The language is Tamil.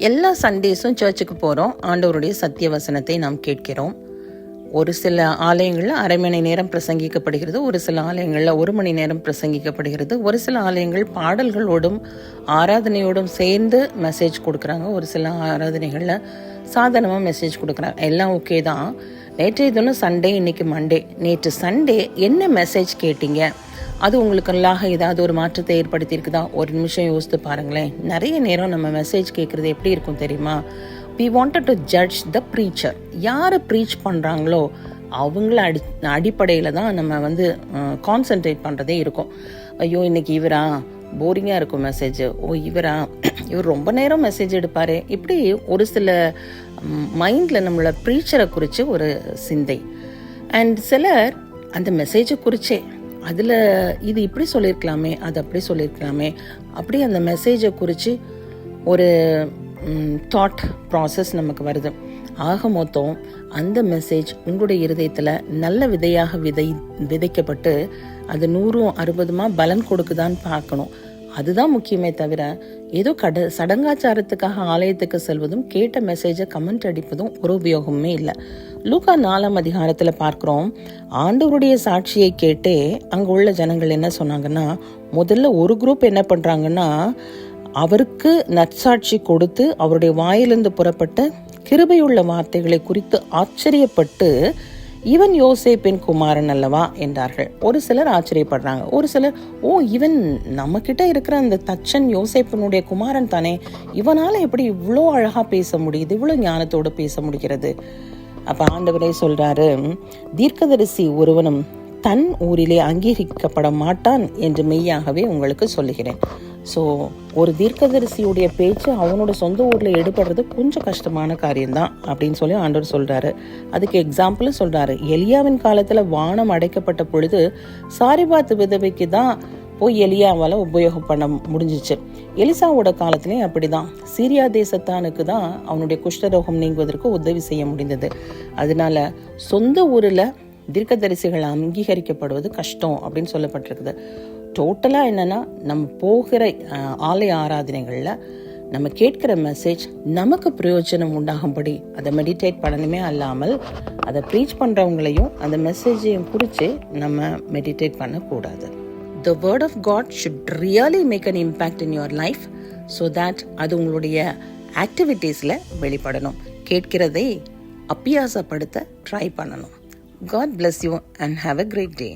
எல்லா சண்டேஸும் சர்ச்சுக்கு போகிறோம். ஆண்டவருடைய சத்திய வசனத்தை நாம் கேட்கிறோம். ஒரு சில ஆலயங்களில் அரை மணி நேரம் பிரசங்கிக்கப்படுகிறது, ஒரு சில ஆலயங்களில் 1 மணி நேரம் பிரசங்கிக்கப்படுகிறது, ஒரு சில ஆலயங்கள் பாடல்களோடும் ஆராதனையோடும் சேர்ந்து மெசேஜ் கொடுக்குறாங்க, ஒரு சில ஆராதனைகளில் சாதாரணமாக மெசேஜ் கொடுக்குறாங்க. எல்லாம் ஓகே தான். நேற்றைய தினம் சண்டே, இன்னைக்கு மண்டே. நேற்று சண்டே என்ன மெசேஜ் கேட்டீங்க? அது உங்களுக்கெல்லாம் ஏதாவது ஒரு மாற்றத்தை ஏற்படுத்தியிருக்குதா? ஒரு நிமிஷம் யோசித்து பாருங்களேன். நிறைய நேரம் நம்ம மெசேஜ் கேட்குறது எப்படி இருக்கும் தெரியுமா? we wanted to judge the preacher. யார் ப்ரீச் பண்ணுறாங்களோ அவங்கள அடிப்படையில் தான் நம்ம கான்சென்ட்ரேட் பண்ணுறதே இருக்கும். ஐயோ இன்னைக்கு இவரா, போரிங்காக இருக்கும் மெசேஜ், இவர் ரொம்ப நேரம் மெசேஜ் எடுப்பார். இப்படி ஒரு சில மைண்டில் நம்மளோட ப்ரீச்சரை குறித்து ஒரு சிந்தை. அண்ட் சிலர் அந்த மெசேஜை குறித்தே அதில் இது இப்படி சொல்லியிருக்கலாமே, அது அப்படி சொல்லியிருக்கலாமே, அப்படி அந்த மெசேஜை குறித்து ஒரு தாட் ப்ராசஸ் நமக்கு வருது. ஆக மொத்தம் அந்த மெசேஜ் உங்களுடைய இருதயத்தில் நல்ல விதையாக விதைக்கப்பட்டு அது 100-60 பலன் கொடுக்குதான்னு பார்க்கணும். அதுதான் முக்கியமே தவிர ஏதோ சடங்காச்சாரத்துக்காக ஆலயத்துக்கு செல்வதும் கேட்ட மெசேஜை கமெண்ட் அடிப்பதும் ஒரு உபயோகமே இல்லை. லூக்கா 4ஆம் அதிகாரத்தில் பார்க்குறோம். ஆண்டவருடைய சாட்சியை கேட்டே அங்கே உள்ள ஜனங்கள் என்ன சொன்னாங்கன்னா, முதல்ல ஒரு குரூப் என்ன பண்ணுறாங்கன்னா, அவருக்கு நற்சாட்சி கொடுத்து அவருடைய வாயிலிருந்து புறப்பட்ட கிருபையுள்ள வார்த்தைகளை குறித்து ஆச்சரியப்பட்டு, இவன் யோசேப்பின் குமாரன் அல்லவா என்றார்கள். ஒரு சிலர் ஆச்சரியப்படுறாங்க, ஒரு சிலர் இவன் நம்ம கிட்ட இருக்கிற அந்த தச்சன் யோசேப்பினுடைய குமாரன் தானே, இவனால எப்படி இவ்வளோ அழகா பேச முடியுது, இவ்வளோ ஞானத்தோடு பேச முடிகிறது? அப்ப ஆண்டவரே சொல்றாரு, தீர்க்கதரிசி ஒருவனும் தன் ஊரிலே அங்கீகரிக்கப்பட மாட்டான் என்று மெய்யாகவே உங்களுக்கு சொல்லுகிறேன். ஸோ ஒரு தீர்க்கதரிசியுடைய பேச்சு அவனோட சொந்த ஊரில் எடுபடுறது கொஞ்சம் கஷ்டமான காரியம்தான் அப்படின்னு சொல்லி ஆண்டவர் சொல்கிறாரு. அதுக்கு எக்ஸாம்பிளும் சொல்கிறாரு. எலியாவின் காலத்தில் வானம் அடைக்கப்பட்ட பொழுது சாரிபாத் விதவைக்கு தான் போய் எலியாவால் உபயோகம் பண்ண முடிஞ்சிச்சு. எலிசாவோட காலத்துலேயும் அப்படி தான். சீரியா தேசத்தானுக்கு தான் அவனுடைய குஷ்டரோகம் நீங்குவதற்கு உதவி செய்ய முடிந்தது. அதனால சொந்த ஊரில் தீர்க்கதரிசிகள் அங்கீகரிக்கப்படுவது கஷ்டம் அப்படின்னு சொல்லப்பட்டிருக்குது. டோட்டலாக என்னென்னா, நம்ம போகிற ஆலய ஆராதனைகளில் நம்ம கேட்கிற மெசேஜ் நமக்கு பிரயோஜனம் உண்டாகும்படி அதை மெடிடேட் பண்ணணுமே அல்லாமல் அதை ப்ரீச் பண்ணுறவங்களையும் அந்த மெசேஜையும் குறித்து நம்ம மெடிடேட் பண்ணக்கூடாது. The word of God should really make an impact in your life so that அது உங்களுடைய ஆக்டிவிட்டீஸில் வெளிப்படணும். கேட்கிறதை அபியாசப்படுத்த ட்ரை பண்ணணும். God bless you and have a great day.